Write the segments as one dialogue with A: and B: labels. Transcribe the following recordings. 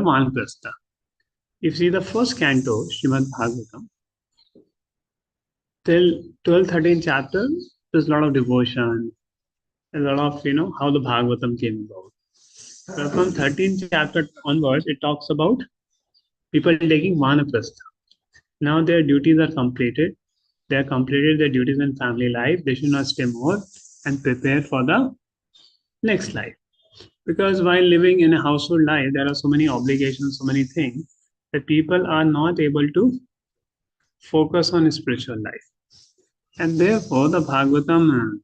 A: Vanaprastha. If you see the first canto, Srimad Bhagavatam, till 12th, 13th chapter, there's a lot of devotion, a lot of, how the Bhagavatam came about. But from 13th chapter onwards, it talks about people taking Vanaprastha. Now their duties are completed. They have completed their duties in family life. They should not stay more and prepare for the next life. Because while living in a household life, there are so many obligations, so many things that people are not able to focus on spiritual life. And therefore, the Bhagavatam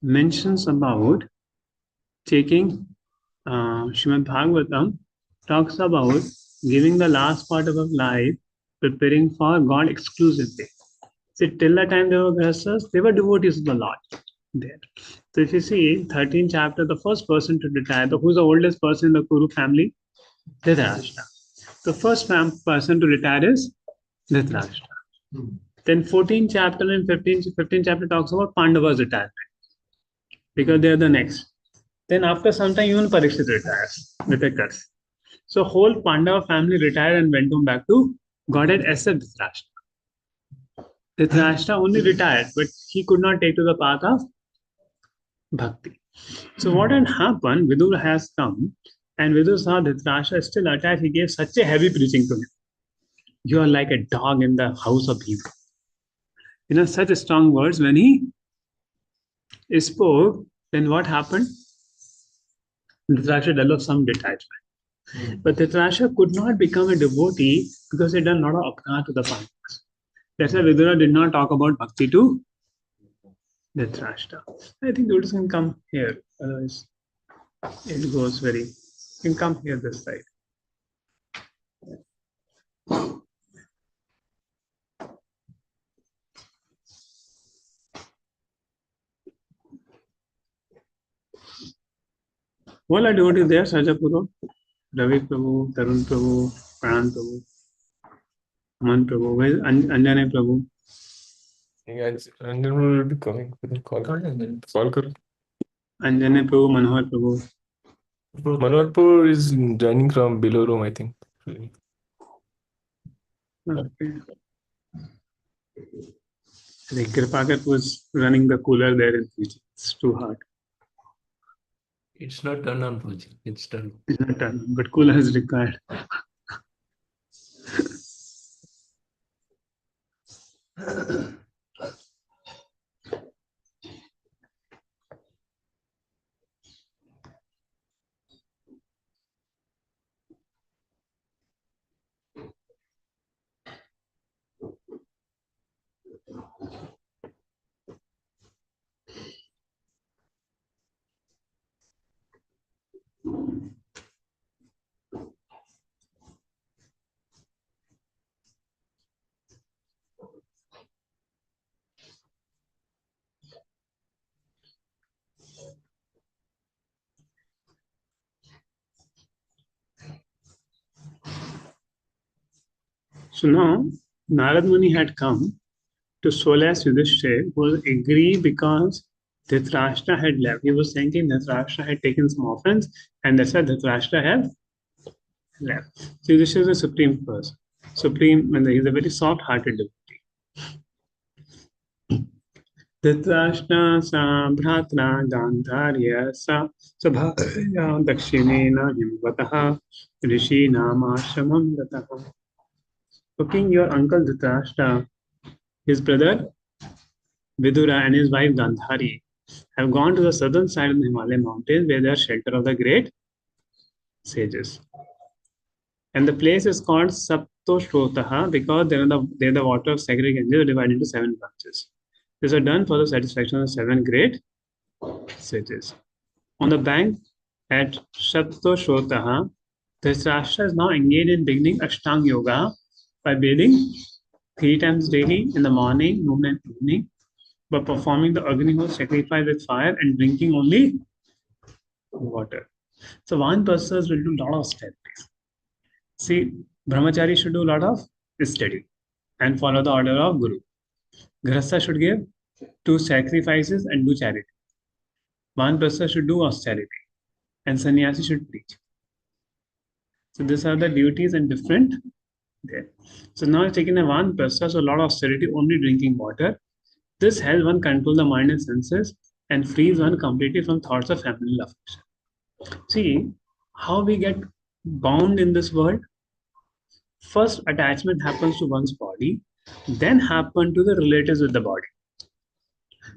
A: mentions about taking Srimad Bhagavatam talks about giving the last part of our life preparing for God exclusively. See, till the time they were grahasthas, they were devotees of the Lord. There. So if you see 13th chapter, the first person to retire, who's the oldest person in the Kuru family? Dhritarashtra. The first person to retire is Dhritarashtra. Then 14th chapter and 15th chapter talks about Pandava's retirement because they are the next. Then after some time, even Parikshit retires with a curse. So whole Pandava family retired and went home back to Godhead except Dhritarashtra. Dhritarashtra only retired, but he could not take to the path of bhakti. So what had happened, Vidur has come and Vidur saw Dhritarashtra still attached. He gave such a heavy preaching to him. You are like a dog in the house of Bhima. Such strong words when he spoke, then what happened? Dhritarashtra developed some detachment. But Dhritarashtra could not become a devotee because he had done a lot of apna to the Pandavas. That's why Vidura did not talk about bhakti to Dhritarashtra. I think Vidura can come here, otherwise it goes very. You can come here this side. All our devotees there, Sajapuro, Ravi Prabhu, Tarun Prabhu, Pran Prabhu, Aman Prabhu, where is Anjane Prabhu?
B: Anjan will be coming. Call karo.
A: Anjane Prabhu, Manohar Prabhu.
B: Manoharpur is joining from below room, I think.
A: Okay. I think Kripakat was running the cooler there in Fiji. It's too hot.
C: It's not turned on, Puji. It's turned.
A: It's not done, but cooler is required. So now Narad Muni had come to solace Yudhishthir, who was angry because Dhritarashtra had left. He was thinking Dhritarashtra had taken some offense, and that's why Dhritarashtra had left. So Yudhishthir is a supreme person. He's a very soft-hearted devotee. Dhritarashtra sa bhratra Gandharya sa sabhaya dakshinena himvataha rishi namashramam gataha. King, your uncle Dhritarashtra, his brother Vidura and his wife Gandhari have gone to the southern side of the Himalayan mountains where they are shelter of the great sages. And the place is called Saptoshrotaha because they're the water of sacred Ganges divided into 7 branches. These are done for the satisfaction of the 7 great sages. On the bank at Saptoshrotaha, Dhritarashtra is now engaged in beginning Ashtanga Yoga by bathing 3 times daily in the morning, noon, and evening, by performing the Agnihotra sacrifice with fire and drinking only water. So Vanprasthas will do a lot of studies. See, Brahmachari should do a lot of study and follow the order of Guru. Grahastha should give 2 sacrifices and do charity. Vanprastha should do austerity and sannyasi should preach. So these are the duties and different there. So now it's taken a one prasa, so a lot of austerity, only drinking water. This helps one control the mind and senses and frees one completely from thoughts of familial affection. See how we get bound in this world. First, attachment happens to one's body, then happen to the relatives with the body.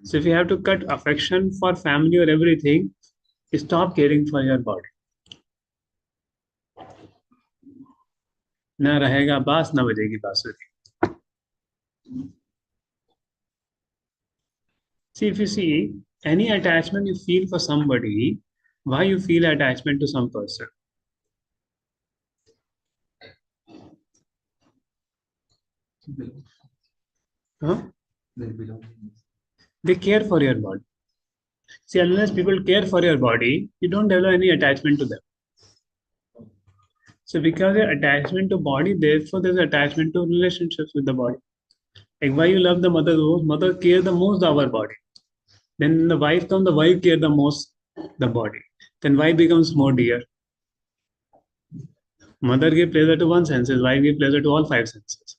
A: So if you have to cut affection for family or everything, stop caring for your body. ना रहेगा बास ना बजेगी बांसुरी. See, if you see any attachment you feel for somebody, why you feel attachment to some person? Huh? They care for your body. See, unless people care for your body, you don't develop any attachment to them. So because your attachment to body, therefore there's attachment to relationships with the body. Like why you love the mother the most, mother care the most our body. Then the wife comes, the wife care the most the body. Then wife becomes more dear. Mother give pleasure to one senses, wife give pleasure to all five senses.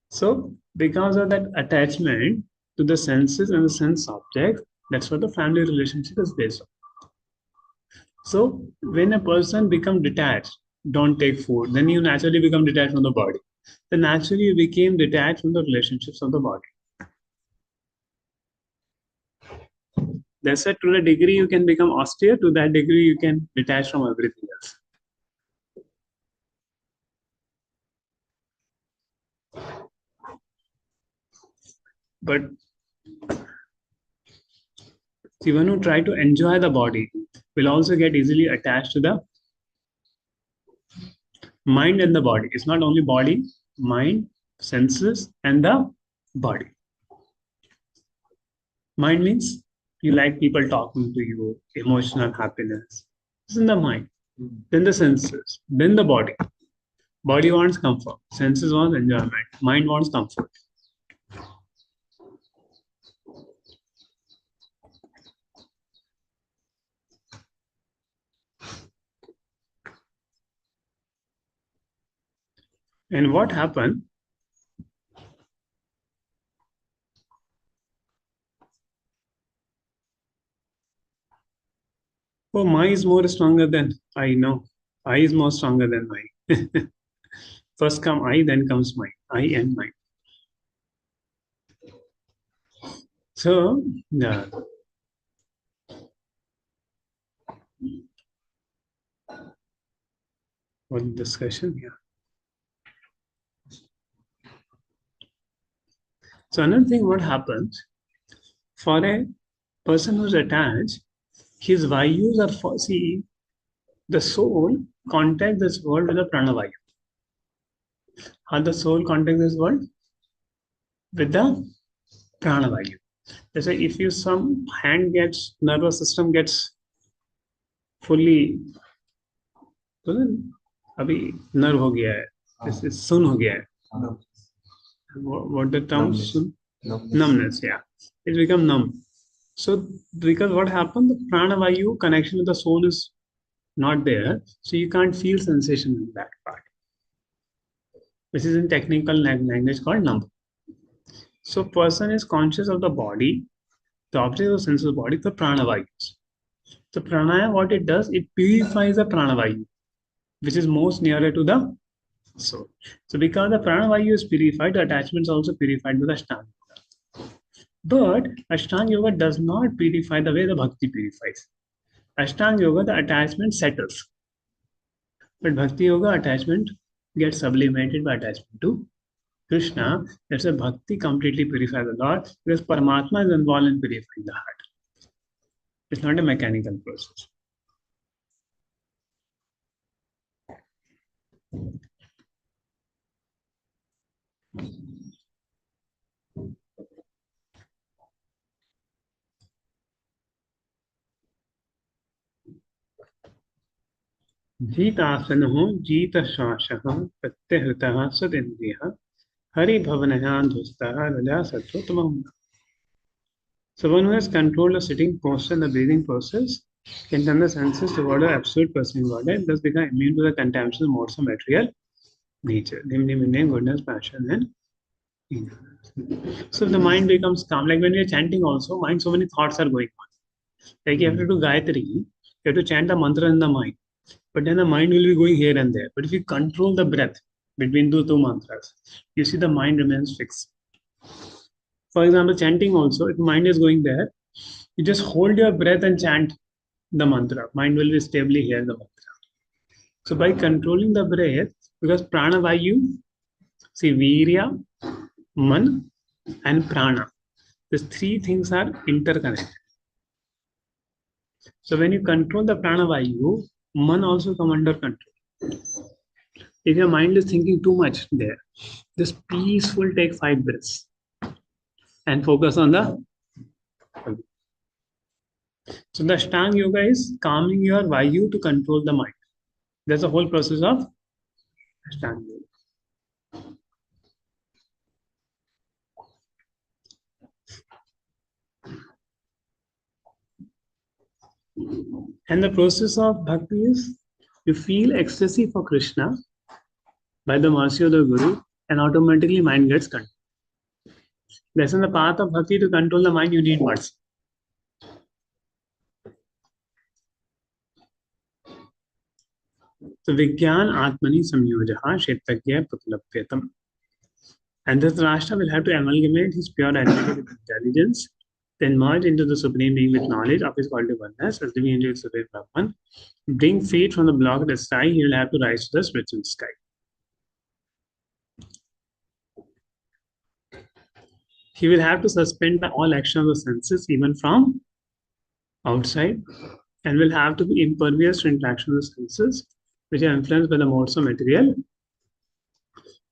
A: So because of that attachment to the senses and the sense objects, that's what the family relationship is based on. So when a person becomes detached, don't take food, then you naturally become detached from the body. Then naturally you became detached from the relationships of the body. That's why to the degree you can become austere, to that degree you can detach from everything else. But see, one who try to enjoy the body will also get easily attached to the mind and the body. It's not only body, mind, senses, and the body. Mind means you like people talking to you, emotional happiness. It's in the mind. Then the senses, then the body. Body wants comfort, senses wants enjoyment, mind wants comfort. And what happened? Oh, my is more stronger than I know. I is more stronger than my. First come I, then comes my. I and mine. So, yeah. What discussion? Yeah. So another thing, what happens for a person who's attached, his vayus are for, see, the soul contacts this world with a pranavayu. How the soul contacts this world? With the pranavayu. Let's say if you some hand gets, nervous system gets fully, तो अभी nerve हो गया है, सुन हो गया है. What the term? Numbness, yeah. It's become numb. So because what happened, the pranavayu connection with the soul is not there, so you can't feel sensation in that part, which is in technical language called numb. So person is conscious of the body, the object of sense of the body, the pranavayus. So pranaya, what it does, it purifies the pranavayu, which is most nearer to the soul. So because the pranavayu is purified, the attachment is also purified with Ashtanga. But Ashtanga Yoga does not purify the way the Bhakti purifies. Ashtanga Yoga, the attachment settles. But Bhakti Yoga, attachment gets sublimated by attachment to Krishna. That's why Bhakti completely purifies the Lord, because Paramatma is involved in purifying the heart. It's not a mechanical process. जीतासनो जीतश्वासः प्रत्यहृतः सदिन्द्रियः हरिभवनः ध्वस्तः रजासत्त्वतमः. So one who has controlled the sitting posture and the breathing process, can turn the senses toward the absolute person God and thus become immune to the contamination modes of material nature, namely meaning, goodness, passion, and ignorance. So the mind becomes calm. Like when we are chanting, also, mind, so many thoughts are going on. Like you have to do Gayatri, you have to chant the mantra in the mind, but then the mind will be going here and there. But if you control the breath between the two mantras, you see the mind remains fixed. For example, chanting also, if mind is going there, you just hold your breath and chant the mantra. Mind will be stably here the mantra. So by controlling the breath, because prana vayu, see virya, man, and prana, these three things are interconnected. So when you control the prana vayu, man also come under control. If your mind is thinking too much there, just peaceful take 5 breaths and focus on the. So the Ashtanga Yoga is calming your vayu to control the mind. That's the whole process of Ashtanga Yoga. And the process of bhakti is you feel ecstasy for Krishna by the mercy of the Guru, and automatically mind gets controlled. That's in the path of bhakti. To control the mind, you need words. So Vigyan Atmani Samyojaha Kshetrajya Pratlapyatam. And Dhritarashtra will have to amalgamate his pure identity with intelligence, then merge into the Supreme Being with knowledge of his quality oneness, as living into the Supreme Brahman. Bring feet from the block of the sky, he will have to rise to the spiritual sky. He will have to suspend all action of the senses, even from outside, and will have to be impervious to interaction of the senses, which are influenced by the modes of material.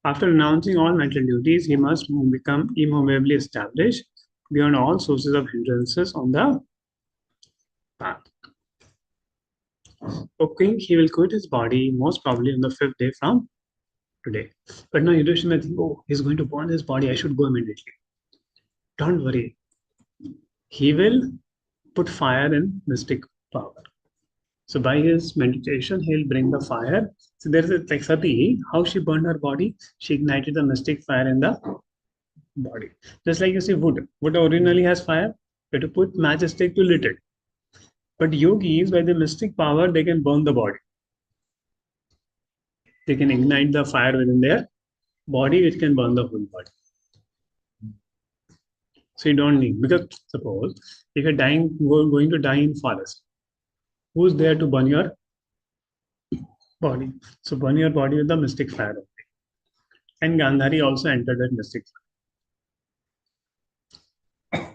A: After renouncing all mental duties, he must become immovably established beyond all sources of hindrances on the path. Okay, he will quit his body most probably on the 5th day from today. But now Yudhishthira may think, oh, he's going to burn his body, I should go immediately. Don't worry. He will put fire in mystic power. So by his meditation, he'll bring the fire. So there's like Sati, how she burned her body, she ignited the mystic fire in the body. Just like you see wood. Wood originally has fire, you have to put matchstick to lit it. But yogis, by the mystic power, they can burn the body. They can ignite the fire within their body, which can burn the whole body. So you don't need, because suppose if you're going to die in forest, who's there to burn your body? So burn your body with the mystic fire. And Gandhari also entered that mystic fire.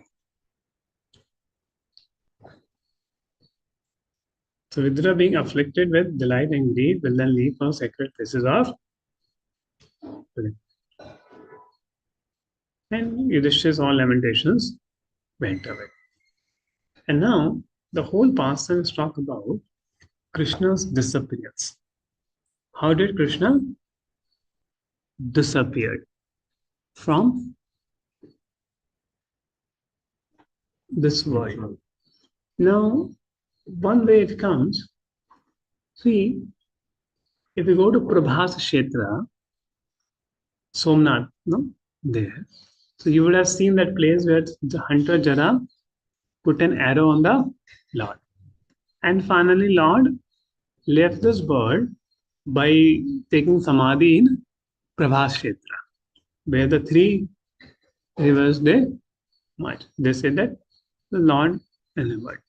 A: So Vidura, being afflicted with delight and greed, will then leave for sacred places of living. And Yudhishthira's all lamentations went away. And now the whole pastime is talk about Krishna's disappearance. How did Krishna disappear from this world? Now, one way it comes, see, if you go to Prabhas Kshetra, Somnath, no, there. So you would have seen that place where the hunter Jara put an arrow on the Lord. And finally, Lord left this bird by taking Samadhi in Prabhas Kshetra, where the 3 rivers they merge. They said that the Lord and the bird.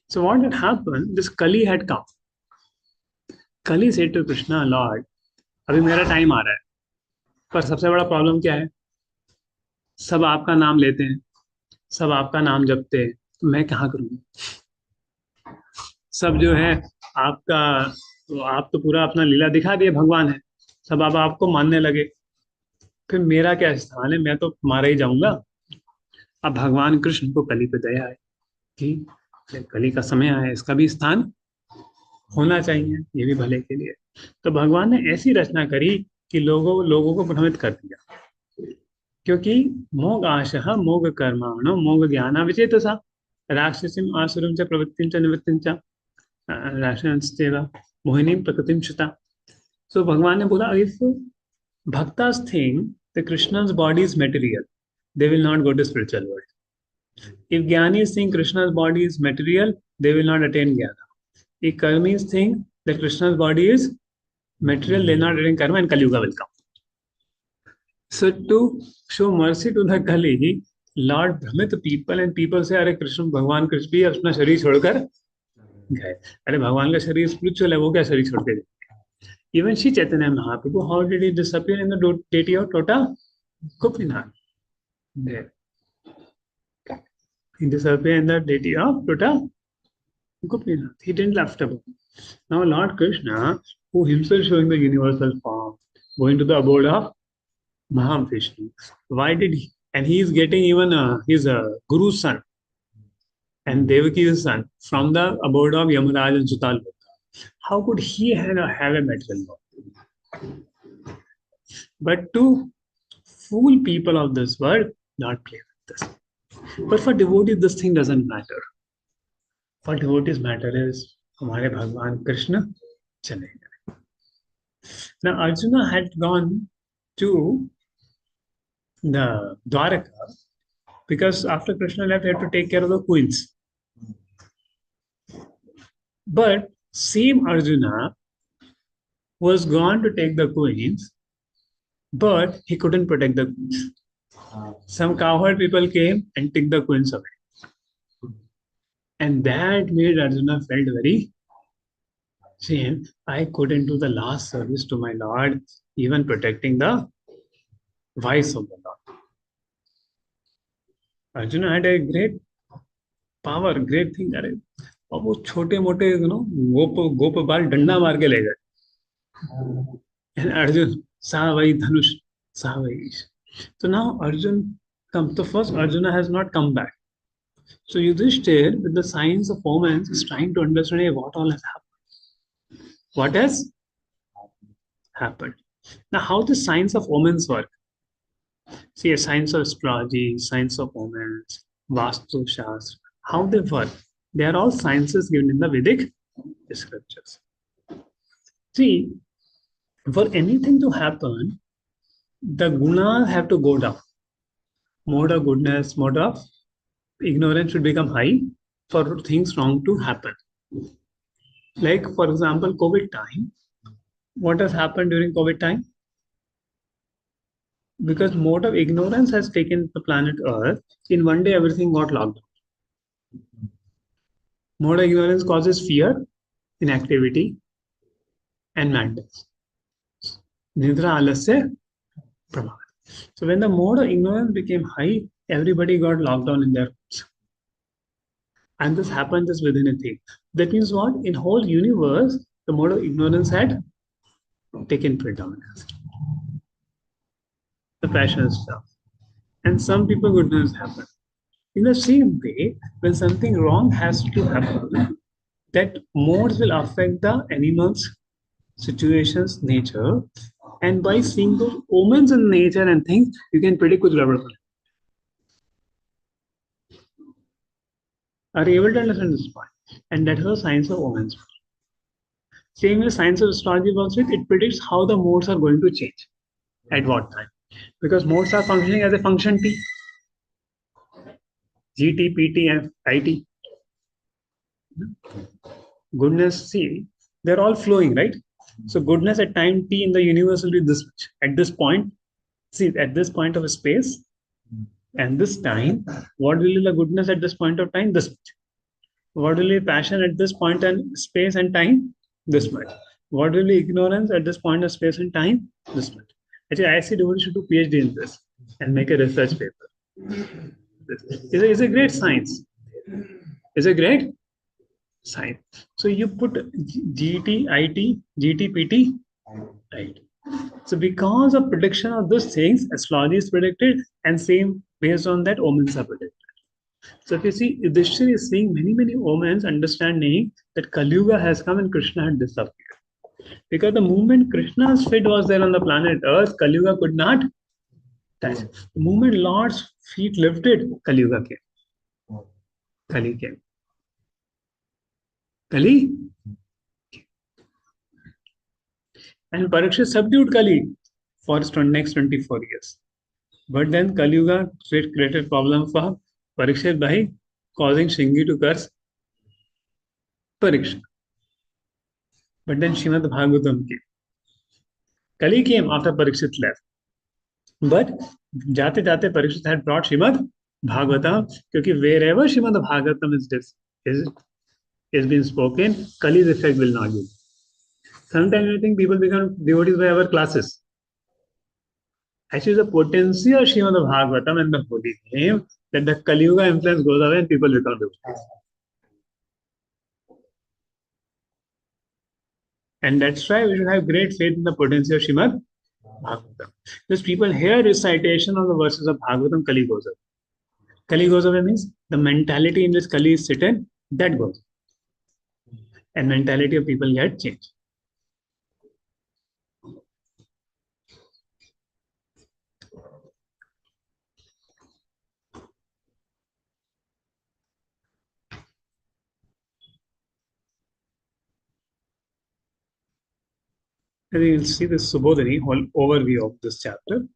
A: So what had happened, this Kali had come. Kali said to Krishna, Lord, अभी मेरा time आ रहा है, पर सबसे बड़ा problem क्या है? सब आपका नाम लेते हैं, सब आपका नाम जपते हैं, तो मैं कहाँ करूँगा? सब जो है आपका, तो आप तो पूरा अपना लीला दिखा दिए, भगवान है, सब अब आपको मानने लगे, फिर मेरा क्या स्थान है? मैं तो मारा ही जाऊंगा। अब भगवान कृष्ण को कली पे दया है कि कली का समय आया, इसका भी स्थान होना चाहिए, ये भी भले के लिए। तो भगवान ने ऐसी रचना करी कि लोगों को भ्रमित कर दिया, क्योंकि मोग आशः मोग कर्माणो मोग ज्ञान विचेतसा राक्षसीम आसुरम च प्रवृत्तिम च निवृत्तिम च Rashansteva, Mohinim Prakatim Chita. So Bhagavan ne bola, if bhaktas think that Krishna's body is material, they will not go to spiritual world. If Jnanis think Krishna's body is material, they will not attain Jnana. If Karmis think that Krishna's body is material, they will not attain Karma and Kali Yuga will come. So to show mercy to the Kali, Lord भ्रमित people and people say, अरे कृष्ण भगवान कृष्ण भी अपना शरीर छोड़कर गए. अरे भगवान का शरीर स्पिरिचुअल है, वो क्या शरीर छोड़ के गए? Even Shri Chaitanya Mahaprabhu, how did he disappear in the deity of Tota Gopinath? There. He disappeared in the deity of Tota Gopinath. He didn't left about. Now Lord Krishna, who himself showing the universal form, going to the abode of Mahavishnu. Why did he? And he is getting even his guru's son and Devaki's son from the abode of Yamaraj and Sutal. How could he have a material body? But to fool people of this world, not play with this. But for devotees, this thing doesn't matter. For devotees, matter is हमारे भगवान कृष्ण चले गए. Now Arjuna had gone to the Dwaraka because after Krishna left, he had to take care of the queens. But same Arjuna was gone to take the queens, but he couldn't protect the queens. Some cowherd people came and took the queens away. And that made Arjuna felt very shame. I couldn't do the last service to my Lord, even protecting the wives of the Lord. Arjuna had a great power, great thing. और वो छोटे मोटे गोपबाल डंडा मार के ले गए. And Arjun, Savai Dhanush, Savai. So now Arjun comes. So first Arjuna has not come back. So Yudhishthir, with the signs of omens, is trying to understand what all has happened. What has happened? Now, how the signs of omens work? See, a science of astrology, science of omens, Vastu Shastra, how they work. They are all sciences given in the Vedic scriptures. See, for anything to happen, the gunas have to go down. Mode of goodness, mode of ignorance should become high for things wrong to happen. Like, for example, COVID time. What has happened during COVID time? Because mode of ignorance has taken the planet Earth, in one day everything got locked down. Mode of ignorance causes fear, inactivity, and madness. Nidra alasya prabhav. So when the mode of ignorance became high, everybody got locked down in their homes. And this happened just within a thing. That means what? In whole universe, the mode of ignorance had taken predominance. The passion stuff. And some people goodness happen. In the same way, when something wrong has to happen, that modes will affect the animals, situations, nature, and by seeing those omens in nature and things, you can predict which level. Are you able to understand this point? And that is the science of omens. Same way, science of astrology works with, it predicts how the modes are going to change at what time. Because modes are functioning as a function T. GT, PT, and IT. Goodness, see, they're all flowing, right? So goodness at time T in the universe will be this much. At this point, see, at this point of space, and this time, what will be the goodness at this point of time? This much. What will be passion at this point and space and time? This much. What will be ignorance at this point of space and time? This much. Actually, I see devotee should do PhD in this and make a research paper. It's a great science. It's a great science. So you put GT, IT, GT, PT, right? So because of prediction of those things, astrology is predicted, and same based on that, omens are predicted. So if you see, Yudhishthira is seeing many omens, understanding that Kali Yuga has come and Krishna had disappeared. Because the moment Krishna's feet was there on the planet Earth, Kali Yuga could not touch. The moment Lord's feet lifted, Kali Yuga came. Kali came. Kali. And Parikshit subdued Kali for next 24 years. But then Kali Yuga created problem for Parikshit by causing Shingi to curse Parikshit. But then Srimad Bhagavatam came. Kali came after Parikshit left. But जाते जाते Parikshit had brought Srimad Bhagavatam, क्योंकि wherever Srimad Bhagavatam is being spoken, Kali's effect will not be. Sometimes I think people become devotees by our classes. Actually, the potency of Srimad Bhagavatam and the holy name, that the Kali Yuga influence goes away and people become devotees. And that's why we should have great faith in the potency of Srimad Bhagavatam. Because people hear recitation of the verses of Bhagavatam, Kali goes away. Kali goes away means the mentality in which Kali is sitting, that goes. And mentality of people get changed. I think you'll see this Subodhini whole overview of this chapter.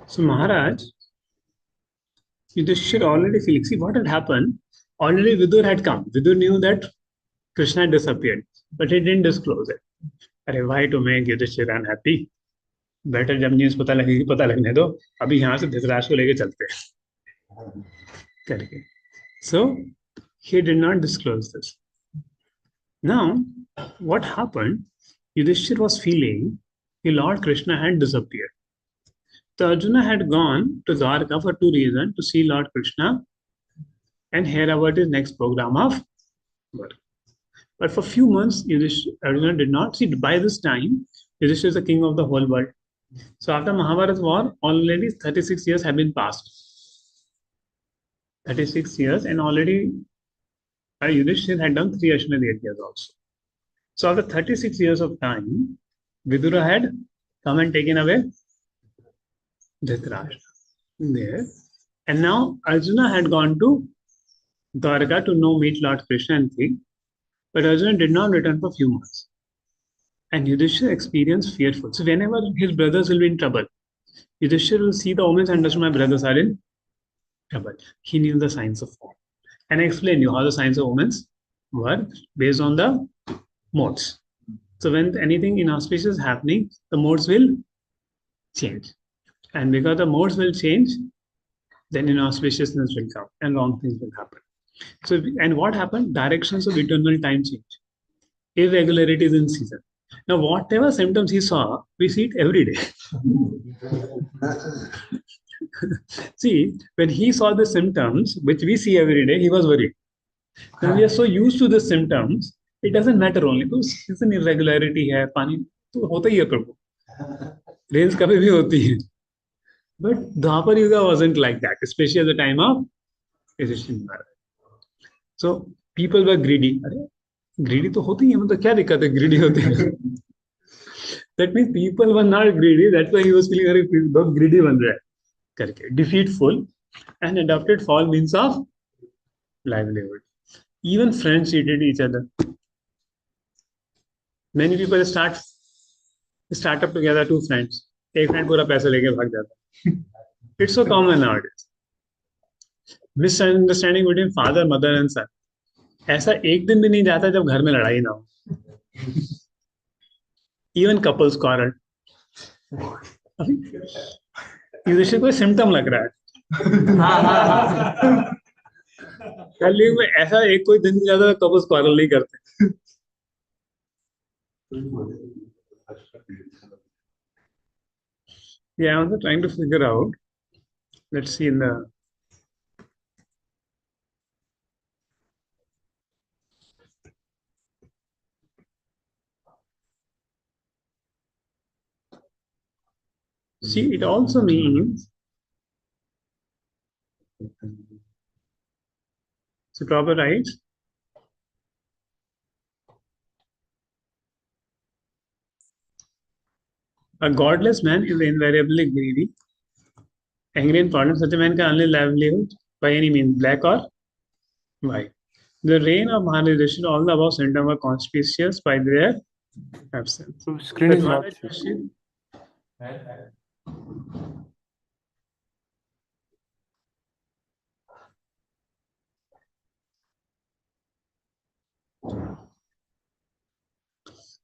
A: So Maharaj, Yudhishthira already feeling, see what had happened, already Vidur had come. Vidur knew that Krishna had disappeared, but he didn't disclose it. अरे why to make Yudhishthira unhappy? Better जब news पता लगेगी पता लगने दो, अभी यहाँ से धृतराष्ट्र को लेके चलते हैं करके. So he did not disclose this. Now, what happened? Yudhishthira was feeling the Lord Krishna had disappeared. So Arjuna had gone to Dwarka for two reasons: to see Lord Krishna and hear about his next program of work. But for few months, Arjuna did not see. By this time, Yudhishthira is the king of the whole world. So after Mahabharata war, already 36 years have been passed. 36 years, and already Yudhishthira had done 3 Ashwamedha Yajnas also. So after 36 years of time, Vidura had come and taken away Dhritarashtra there. And now Arjuna had gone to Dwarka to meet Lord Krishna and think. But Arjuna did not return for few months. And Yudhishthira experienced fearful. So whenever his brothers will be in trouble, Yudhishthira will see the omens and understand my brothers are in trouble. He knew the signs of war. And I explained you how the signs of omens were based on the modes. So when anything inauspicious is happening, the modes will change. And because the modes will change, then inauspiciousness will come and wrong things will happen. So, and what happened? Directions of eternal time change. Irregularities in season. Now, whatever symptoms he saw, we see it every day. See, when he saw the symptoms, which we see every day, he was worried. When we are so used to the symptoms, it doesn't matter only. तो season irregularity है, पानी तो होता ही है प्रभु. Rains कभी भी होती है. But Dwapar Yuga wasn't like that, especially at the time of Yudhishthira Maharaj. So people were greedy. Greedy तो होती है, मतलब क्या दिक्कत है greedy होती है? That means people were not greedy. That's why he was feeling very greedy बन रहा है करके. Defeatful and adopted false means of livelihood. Even friends cheated each other. Many people start up together, 2 friends. एक friend पूरा पैसा लेके भाग जाता. It's so common nowadays. Misunderstanding between father, mother and son. ऐसा एक दिन भी नहीं जाता जब घर में लड़ाई ना हो. Even couples quarrel. युधिष्ठिर को सिम्टम लग रहा है. कलयुग में ऐसा एक कोई दिन नहीं जाता कपल्स क्वारल नहीं करते. Yeah, I'm also trying to figure out. Let's see in the. See, it also means. So proper right. A godless man is invariably greedy. Angry and problem, such a man can only livelihood by any means, black or white. The reign of Maharaj Yudhishthira, all the above symptoms were conspicuous by their absence.
B: So screen
A: But
B: is not
A: Maharaj
B: sharing.
A: Yudhishthira,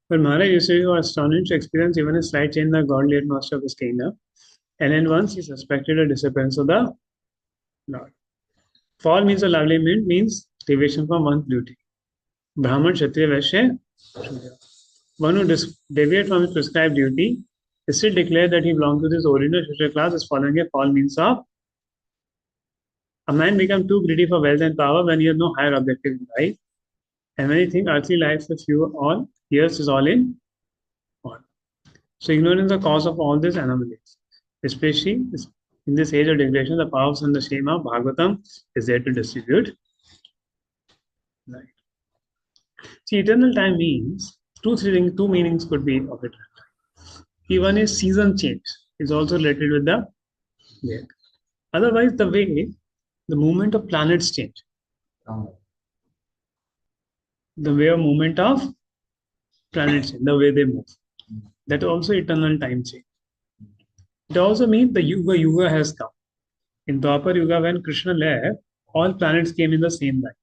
A: but Maharaj Yudhishthira was astonished to experience even a slight change in the godly atmosphere of his kingdom. And then once he suspected a disappearance of the Lord. Fall means a lovely means deviation from one's duty. Brahman, Kshatriya, Vaishya, Shudra. One who deviates from his prescribed duty is still declared that he belongs to this original social class is following a fall means of a man becomes too greedy for wealth and power when he has no higher objective in life. And when he thinks earthly life is few all, years is all in all. So ignorance is the cause of all these anomalies. Especially in this age of degradation, the powers and the shame of Bhagavatam is there to distribute. Right. See, eternal time means two meanings could be of it. Even a season change is also related with the year. Otherwise, the way the movement of planets change, the way of movement of planets change, the way they move, that also eternal time change. It also means the Yuga has come. In Dwapar Yuga, when Krishna left, all planets came in the same line.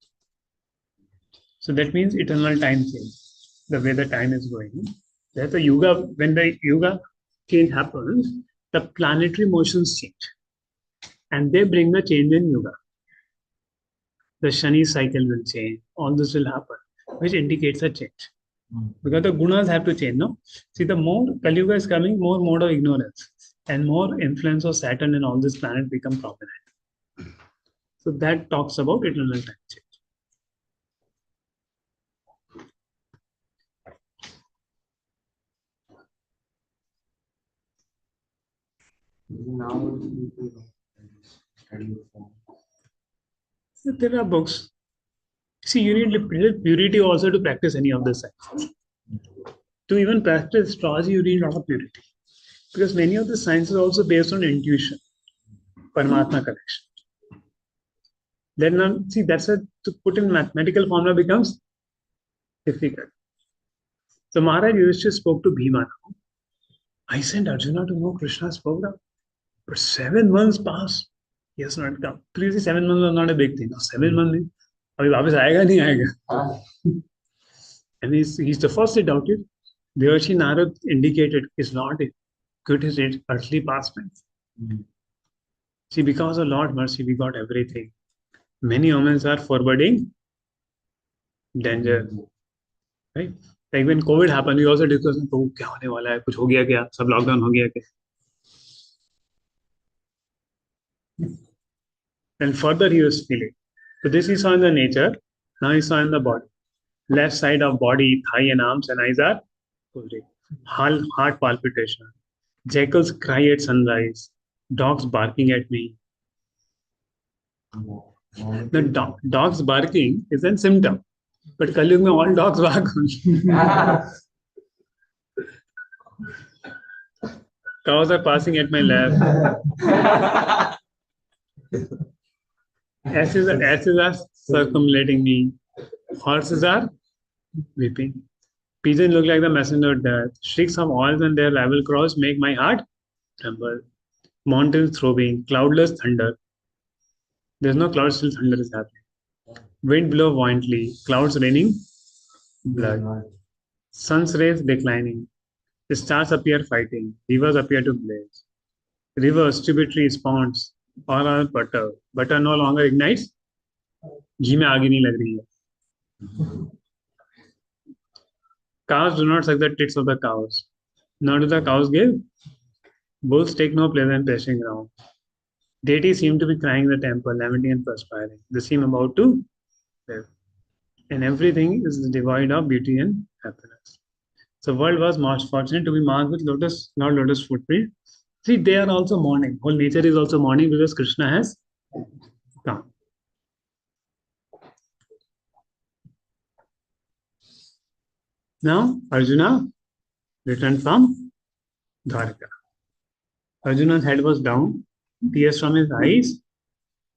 A: So that means eternal time change, the way the time is going. That the Yuga, when the Yuga change happens, the planetary motions change. And they bring the change in Yuga. The Shani cycle will change. All this will happen, which indicates a change. Because the gunas have to change, no? See, the more Kali Yuga is coming, more mode of ignorance and more influence of Saturn and all these planets become prominent. So that talks about eternal time change. So there are books. See, you need purity also to practice any of the sciences. To even practice astrology, you need a lot of purity. Because many of the sciences are also based on intuition, Paramatma connection. Then, see, that's why to put in mathematical formula becomes difficult. So Maharaj Yudhishthira spoke to Bhima now. I sent Arjuna to know Krishna's program. But 7 months passed. He has not come. Previously, 7 months was not a big thing. Now 7 months, अभी वापस आएगा नहीं आएगा. And he's the first to doubt it. Devarshi Narad indicated is not good his earthly pastimes. See, because of Lord mercy, we got everything. Many omens are forwarding danger. Right? Like when COVID happened, we also discussed, oh, क्या होने वाला है? कुछ हो गया क्या? सब lockdown हो गया क्या? And further he was feeling. So this he saw in the nature, now he saw in the body. Left side of body, thigh and arms and eyes are quivering. Heart palpitation. Jackals cry at sunrise. Dogs barking at me. The dogs barking is a symptom. But Kali Yuga all dogs bark. Cows are passing at my lap. Asses are circumambulating me. Horses are weeping. Pigeons look like the messenger of death. Shrieks of owls and their rival crows make my heart tremble. Mountains throbbing, cloudless thunder. There's no cloud, still thunder is happening. Wind blow violently, clouds raining blood. Sun's rays declining. The stars appear fighting. Rivers appear to blaze. Rivers, tributaries, ponds, all are butter. Butter no longer ignites घी में आग ही नहीं लग रही है. Cows do not suck the tits of the cows, nor do the cows give. Bulls take no pleasure in threshing ground. Deities seem to be crying in the temple, lamenting and perspiring. They seem about to live. And everything is devoid of beauty and happiness. So world was most fortunate to be marked with lotus, not lotus footprint. See, they are also mourning. Whole nature is also mourning because Krishna has come. Now Arjuna returned from Dwarka. Arjuna's head was down, tears from his eyes,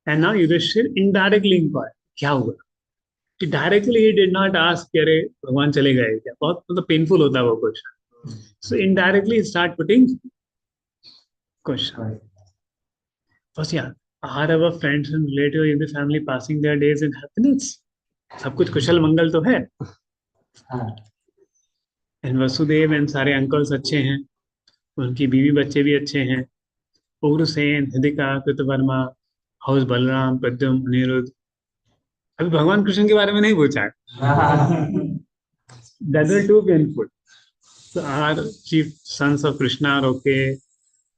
A: and now Yudhishthir indirectly inquired, क्या हुआ? Directly he did not ask कि अरे भगवान चले गए क्या? बहुत मतलब painful होता है वो question. So indirectly he start putting question. First, yeah, are our friends and relatives in the family passing their days in happiness? सब कुछ कुशल मंगल तो है. And वसुदेव and सारे अंकल्स अच्छे हैं, उनकी बीवी बच्चे भी अच्छे हैं. उग्रसेन, हिदिका, कृतवर्मा, हाउस बलराम, प्रद्युम्न, अनिरुद्ध. अभी भगवान कृष्ण के बारे में नहीं पूछा है. That was too painful. So our chief sons of Krishna are okay.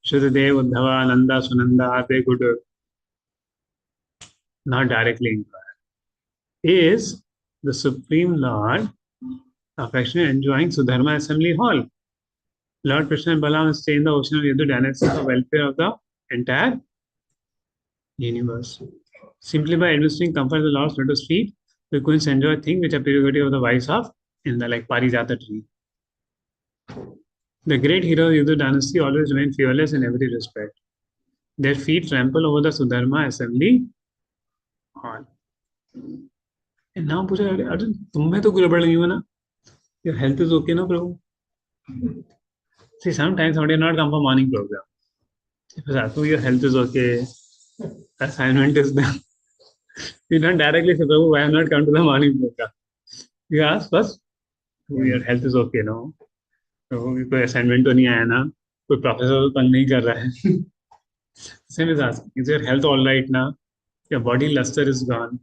A: Shuddhadev, Uddhava, Nanda, Sunanda, are they good? Not directly inquired. Is the Supreme Lord affectionately enjoying Sudharma Assembly Hall? Lord Krishna and Balaram stay in the ocean of Yadu dynasty for the welfare of the entire universe. Simply by administering comfort to the Lord's lotus feet, we could enjoy things which are prerogative of the wives of in the like Parijata tree. The great heroes of Yadu dynasty always remain fearless in every respect. Their feet trample over the Sudharma assembly hall. And now पूछा अर्जुन तुम्हें तो गड़बड़ नहीं हुआ ना? Your health is okay ना प्रभु? See, sometimes somebody not come for morning program. If you ask, your health is okay, assignment is done. You don't directly say, Prabhu, why I have not come to the morning program? You ask first, your health is okay, no? प्रभु कोई assignment तो नहीं आया ना? कोई professor तो तंग नहीं कर रहा है? Same is asking, is your health all right now? Your body luster is gone.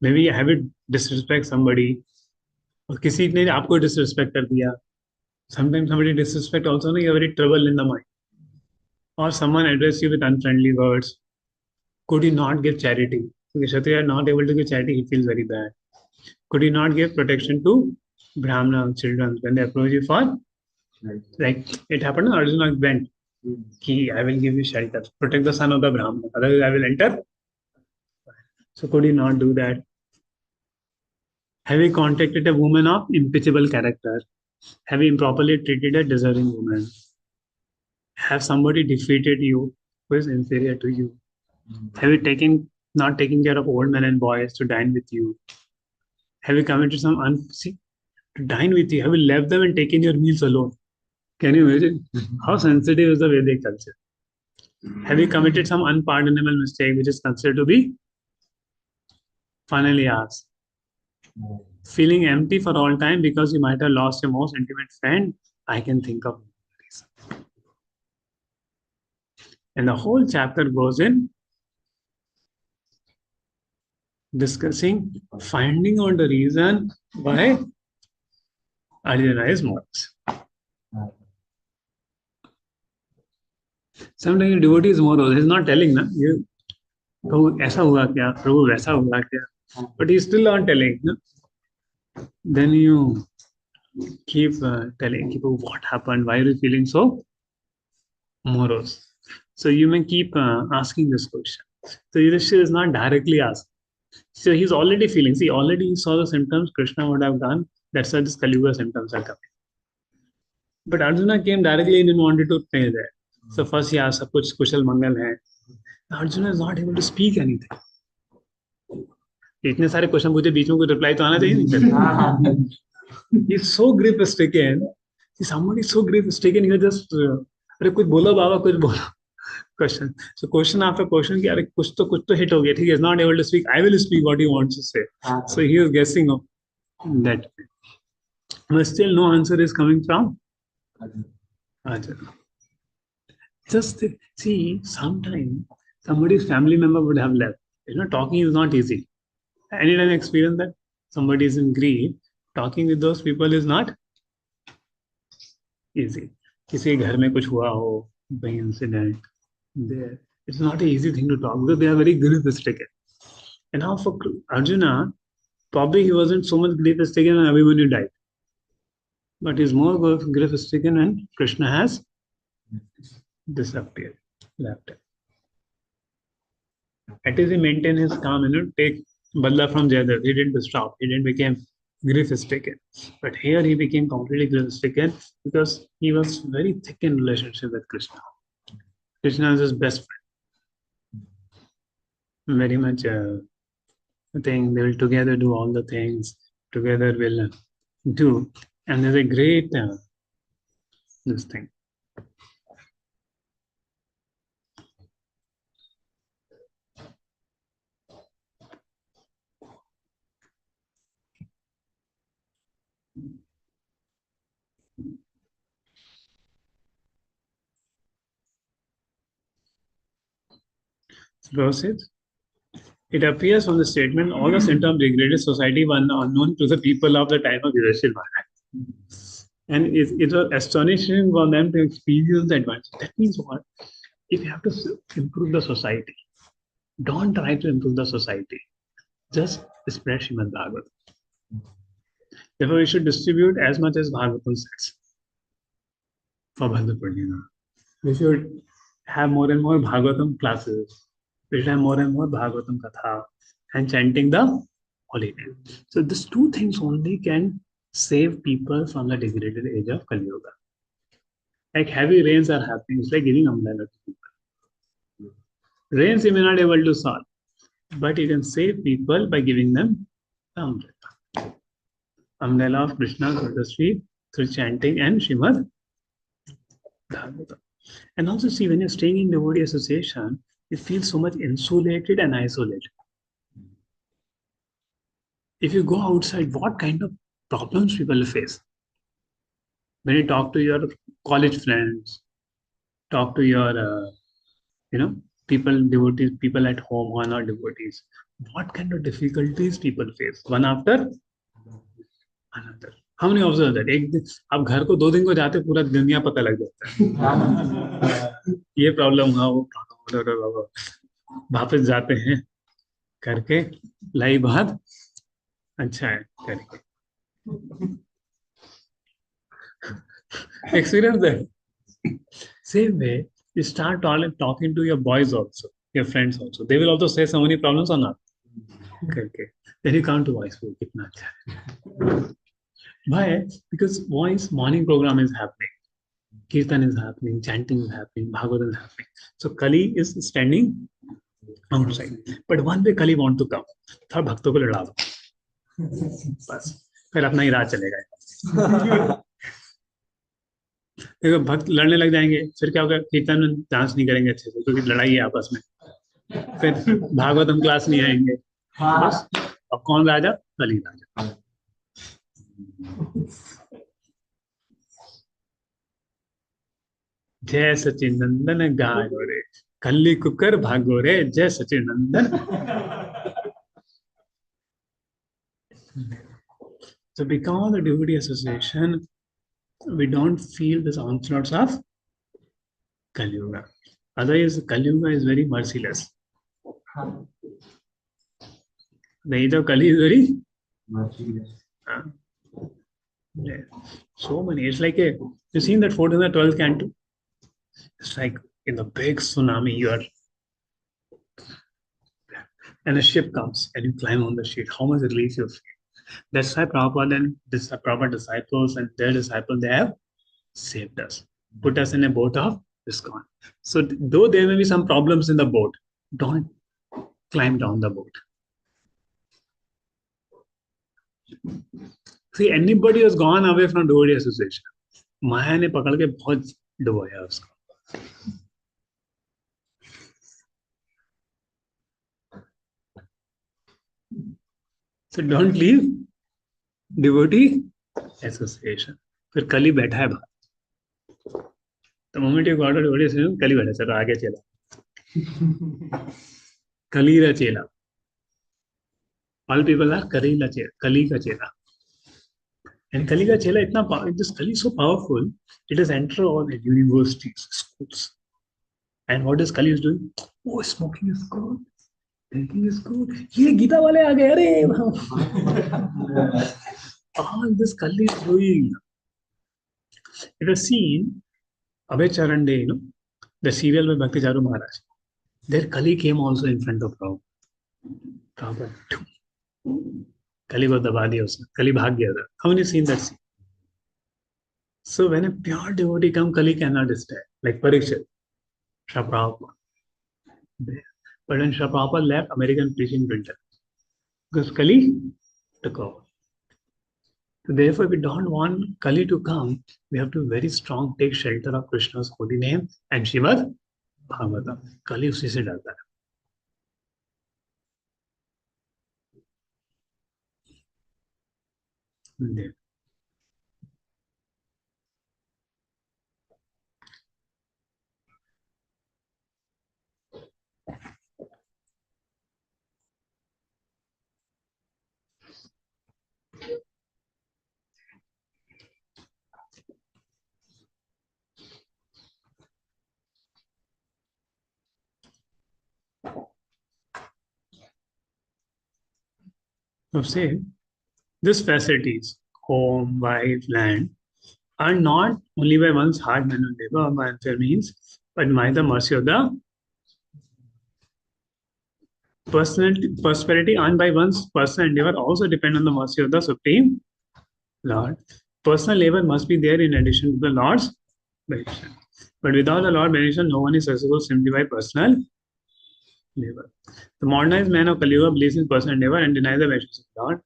A: Maybe have you disrespect somebody? और किसी ने आपको disrespect कर दिया. Sometimes somebody disrespect also, you have very trouble in the mind. Or someone address you with unfriendly words. Could you not give charity? If Kshatriya are not able to give charity, he feels very bad. Could you not give protection to Brahmana children when they approach you for? Like it happened, Arjuna went. I will give you shelter. Protect the son of the Brahmana. Otherwise, I will enter. So could you not do that? Have you contacted a woman of impeachable character? Have you improperly treated a deserving woman? Have somebody defeated you who is inferior to you? Have you not taken care of old men and boys to dine with you? Have you committed some to dine with you? Have you left them and taken your meals alone? Can you imagine? How sensitive is the Vedic culture? Have you committed some unpardonable mistake which is considered to be finally asked? Feeling empty for all time because you might have lost your most intimate friend? I can think of reason. And the whole chapter goes in discussing, finding out the reason why Arjuna is morose. Sometimes a devotee is morose. He's not telling, na, प्रभु ऐसा हुआ क्या, प्रभु वैसा हुआ क्या, but he's still not telling. No? Then you keep telling people what happened, why are you feeling so morose. So you may keep asking this question. So Yudhishthira is not directly asked. So he's already feeling. See, already he saw the symptoms Krishna would have done. That's why these Kali Yuga symptoms are coming. But Arjuna came directly. He didn't want to stay there. So first he asked, "सब कुछ कुशल मंगल है." Arjuna is not able to speak anything. इतने सारे question पूछे बीच में कोई reply तो आना चाहिए. He's so grief stricken. See, somebody is so grief stricken. He just अरे कुछ बोलो बाबा कुछ बोलो. Question. So question after question कि अरे कुछ तो hit हो गया. He is not able to speak. I will speak what he wants to say. So he is guessing that. But still no answer is coming from Arjuna. Just see, sometimes somebody's family member would have left. talking is not easy. Anytime experience that somebody is in grief, talking with those people is not easy. किसी घर में कुछ हुआ हो, by incident, there, it's not an easy thing to talk because they are very grief stricken. And now for Arjuna, probably he wasn't so much grief stricken when everybody died, but he's more grief stricken when Krishna has disappeared, left. At least he maintained his calm, take Badla from Jayadeva. He didn't stop. He didn't become grief-stricken. But here he became completely grief-stricken because he was very thick in relationship with Krishna. Krishna is his best friend. Very much, I think they will together do all the things. Together will do. And there's a great, this thing. Proceed. It appears from the statement, all the symptoms of degraded society were unknown to the people of the time of Yudhishthira Maharaj. And it was astonishing for them to experience the advantage. That means what? If you have to improve the society, don't try to improve the society. Just spread Srimad Bhagavatam. Therefore, we should distribute as much as Bhagavatam sets for Bhadra Purnima. We should have more and more Bhagavatam classes. We should have more and more Bhagavatam Katha and chanting the holy name. So these two things only can save people from the degraded age of Kali Yuga. Like heavy rains are happening, it's like giving umbrella to people. Rains you may not be able to solve, but you can save people by giving them the umbrella. Umbrella of Krishna courtesy through chanting and Srimad Bhagavatam. And also see, when you're staying in devotee association, you feel so much insulated and isolated. If you go outside, what kind of problems people face? When you talk to your college friends, talk to your, people, devotees, people at home who are not devotees, what kind of difficulties people face, one after another. How many observe that? एक दिन आप घर को 2 दिन को जाते पूरा दुनिया पता लग जाता है. ये प्रॉब्लम हुआ, वो प्रॉब्लम, वापस जाते हैं करके लाई बात अच्छा है करके. Experience that. Same way, you start talking to your boys also, your friends also. They will also say so many problems or not. Okay. Then you come to voice. Kitna acha hai. Why? Because voice morning program is happening. Kirtan is happening, chanting is happening, Bhagavatam is happening. So Kali is standing outside. But one day Kali want to come. थोड़ा भक्तों को लड़ा दो. बस फिर अपना ही राह चलेगा. देखो भक्त लड़ने लग जाएंगे, फिर क्या होगा? कीर्तन में डांस नहीं करेंगे अच्छे से क्योंकि लड़ाई है आपस में. फिर भागवतम क्लास नहीं आएंगे. बस अब कौन राजा? कली राजा. जय सचिनंदन गायो रे, कल्ली कुकर भागो रे, जय Sachinandan. So because of the devotee association, we don't feel this onslaughts of Kali Yuga. Otherwise, Kali Yuga is very merciless. The age of Kali is very merciless. Yeah. So many. It's like you've seen that 4th and the 12th canto? It's like in the big tsunami, and a ship comes and you climb on the ship. How much relief you feel. That's why Prabhupada and Prabhupada disciples and their disciples, they have saved us, put us in a boat of ISKCON. So though there may be some problems in the boat, don't climb down the boat. See, anybody who's gone away from devotee association, Maya ने पकड़ के बहुत डुबोया उसको. So don't leave devotee association. फिर कली बैठा है बाहर. The moment you got a devotee association, कली बैठा. चलो आगे चला. कली रा चेला. All people are Kali ka chela. And Kali ka chela this Kali is so powerful, it has entered all the universities, schools. And what is Kali is doing? Oh, smoking is good. Drinking is good. ये गीता वाले आ गए अरे all this Kali is doing. It was seen Abhay Charan Day, the serial with Bhakti Charu Maharaj. Their Kali came also in front of Prabhupada. Prabhupada. Kali को दबा दिया उसने. Kali भाग गया था. How many seen that scene? So when a pure devotee comes, Kali cannot stand. Like Parikshit, Shri Prabhupada. But when Shri Prabhupada left, American preaching went down. Because Kali took over. So therefore, if we don't want Kali to come, we have to very strong take shelter of Krishna's holy name and Shrimad Bhagavatam. Kali उसी से डरता है. There. So say, these facilities, home, wife, land, are not only by one's hard manual labor or by their means, but by the mercy of the prosperity earned by one's personal endeavor also depend on the mercy of the Supreme Lord. Personal labor must be there in addition to the Lord's benediction. But without the Lord's benediction, no one is successful simply by personal labor. The modernized man of Kali Yuga believes in personal endeavor and denies the benediction of the Lord.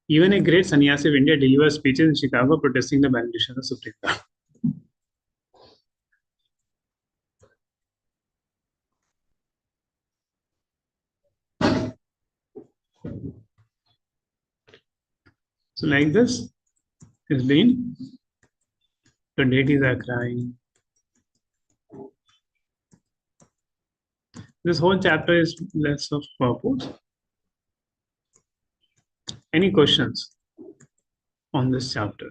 A: Even a great sannyasi of India delivers speeches in Chicago protesting the benediction of the Supreme Lord. So like this, it's been, the deities are crying. This whole chapter is less of purpose. Any questions on this chapter?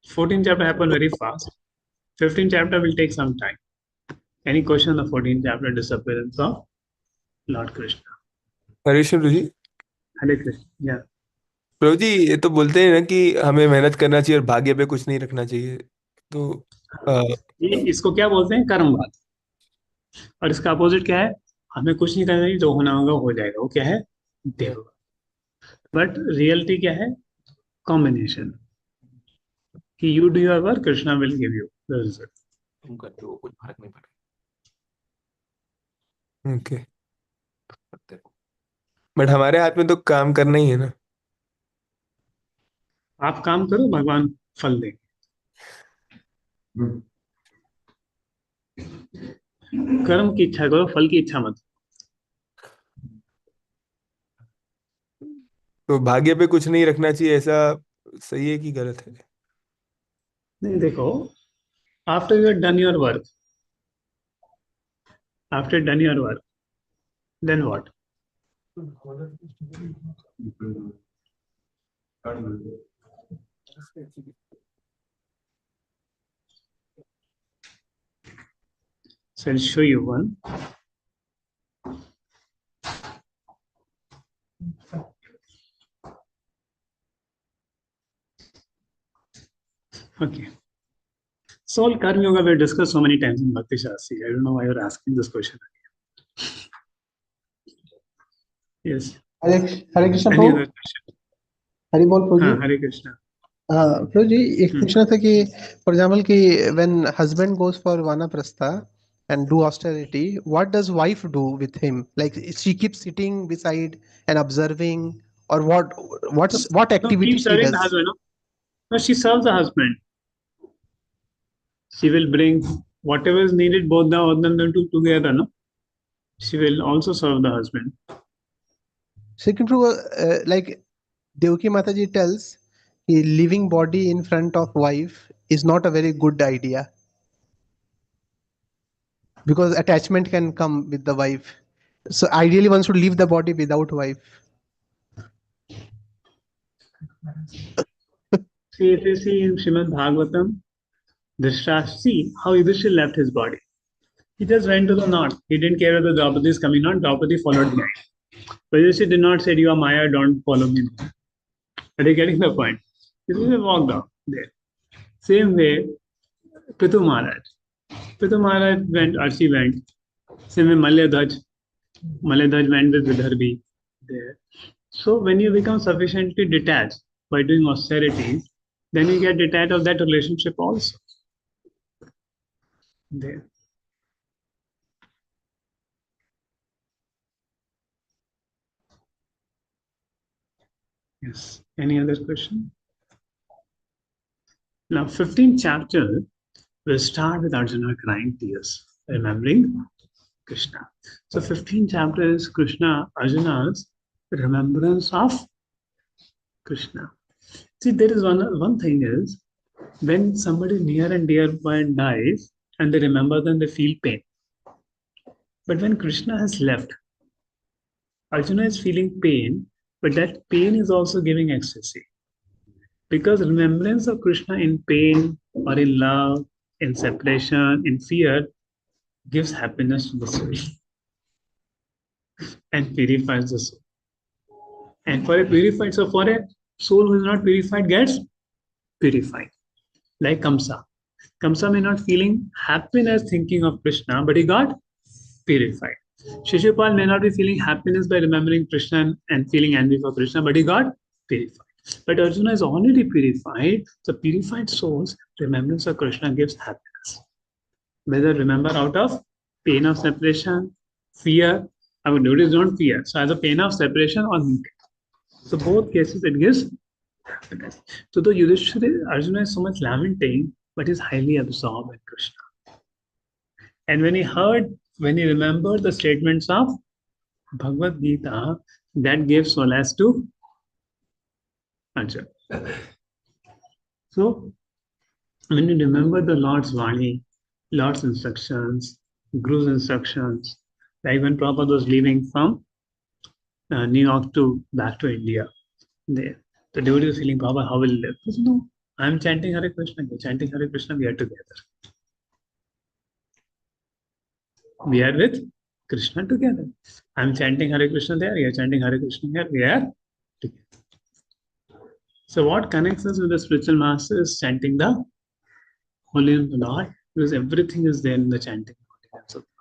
A: 14th chapter happened very fast. 15th chapter will take some time. Any question on the 14th chapter, disappearance of Lord Krishna?
B: Hare Krishna ji.
A: Hare Krishna. Yeah.
B: प्रभु जी ये तो बोलते हैं ना कि हमें मेहनत करना चाहिए और भाग्य पे कुछ नहीं रखना चाहिए. तो
A: इसको क्या बोलते हैं? कर्मवाद. और इसका अपोजिट क्या है? हमें कुछ नहीं करना चाहिए, जो होना होगा हो जाएगा. वो क्या है? देववाद. बट रियलिटी क्या है? कॉम्बिनेशन. कि you do your work, Krishna will give you the result.
C: तुम करते हो कुछ फर्क नहीं पड़ेगा.
B: ओके. बट हमारे हाथ में तो काम करना ही है ना.
A: आप काम करो, भगवान फल देंगे. कर्म की इच्छा करो, फल की इच्छा मत.
B: तो भाग्य पे कुछ नहीं रखना चाहिए, ऐसा सही है कि गलत है?
A: नहीं, देखो, after you done your work, after done your work, then what? So I'll show you one. Okay. So all Karma Yoga we discussed so many times in Bhakti Shastri. I don't know why you're asking this question again. Yes.
D: Hare Krishna
A: Any
D: Prabhu.
A: other question?
D: Hari बोल प्रभु जी.
A: Hare Krishna.
D: प्रभु जी एक पूछना था कि for example कि when husband goes for vanaprastha and do austerity, what does wife do with him? Like she keeps sitting beside and observing, or what
A: No,
D: activity
A: keep
D: she
A: serving the
D: does?
A: husband. No, she serves the husband. She will bring whatever is needed, both of them do together. No, she will also serve the husband.
D: Second Prabhu, like Devaki Mataji tells, leaving body in front of wife is not a very good idea because attachment can come with the wife. So ideally one should leave the body without wife.
A: See, if you see in Srimad Bhagavatam, Dhritarashtra, see how Yudhishthira left his body. He just went to the north. He didn't care whether Draupadi is coming on. Draupadi followed behind. But Yudhishthira did not say, "You are Maya, don't follow me." Are you getting the point? Yudhishthira walked out there. Same way, Prithu Maharaj. Prithu Maharaj went, Archie went. Same way, Malyadhaj. Malyadhaj went with Vidarbhi there. So when you become sufficiently detached by doing austerities, then you get detached of that relationship also. There. Yes. Any other question? Now, 15th chapter will start with Arjuna crying tears, remembering Krishna. So, 15th chapter is Arjuna's remembrance of Krishna. See, there is one thing is when somebody near and dear one dies and they remember them, they feel pain. But when Krishna has left, Arjuna is feeling pain, but that pain is also giving ecstasy. Because remembrance of Krishna in pain or in love, in separation, in fear, gives happiness to the soul and purifies the soul. And for a soul who is not purified gets purified. Like Kamsa. Kamsa may not feeling happiness thinking of Krishna, but he got purified. Shishupal may not be feeling happiness by remembering Krishna and feeling envy for Krishna, but he got purified. But Arjuna is already purified. The purified souls, remembrance of Krishna gives happiness. Whether remember out of pain of separation, fear, our devotees don't fear. So either pain of separation or meeting. So both cases it gives happiness. So the Yudhishthira, Arjuna is so much lamenting, but is highly absorbed in Krishna. And when he remembered the statements of Bhagavad Gita, that gave solace to Arjuna. So when you remember the Lord's Vani, Lord's instructions, Guru's instructions, like when Prabhupada was leaving from New York back to India, there, the devotee was feeling, Baba, how will you live? He said, no, I'm chanting Hare Krishna, you're chanting Hare Krishna, we are together. We are with Krishna together. I'm chanting Hare Krishna there, you're chanting Hare Krishna here, we are together. So what connects us with the spiritual master is chanting the holy name of the Lord, because everything is there in the chanting holy names of the Lord.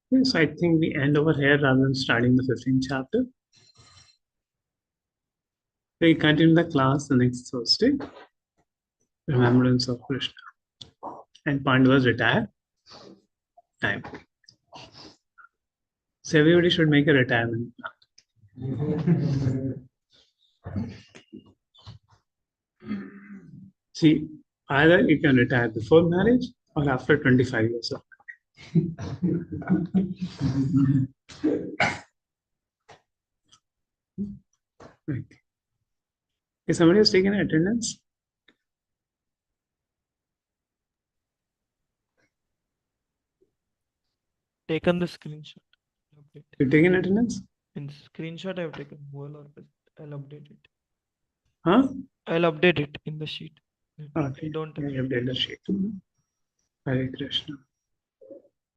A: Yes, I think we end over here rather than starting the 15th chapter. We continue the class the next Thursday. Remembrance of Krishna. And Pandavas retire time. So everybody should make a retirement plan. See, either you can retire before marriage or after 25 years of marriage. Is somebody has taken attendance?
E: Taken the screenshot.
A: You taken attendance?
E: In screenshot, I've taken. I'll update it.
A: Huh?
E: I'll update it in the sheet.
A: Okay.
E: Don't.
A: You update the sheet. Hare Krishna.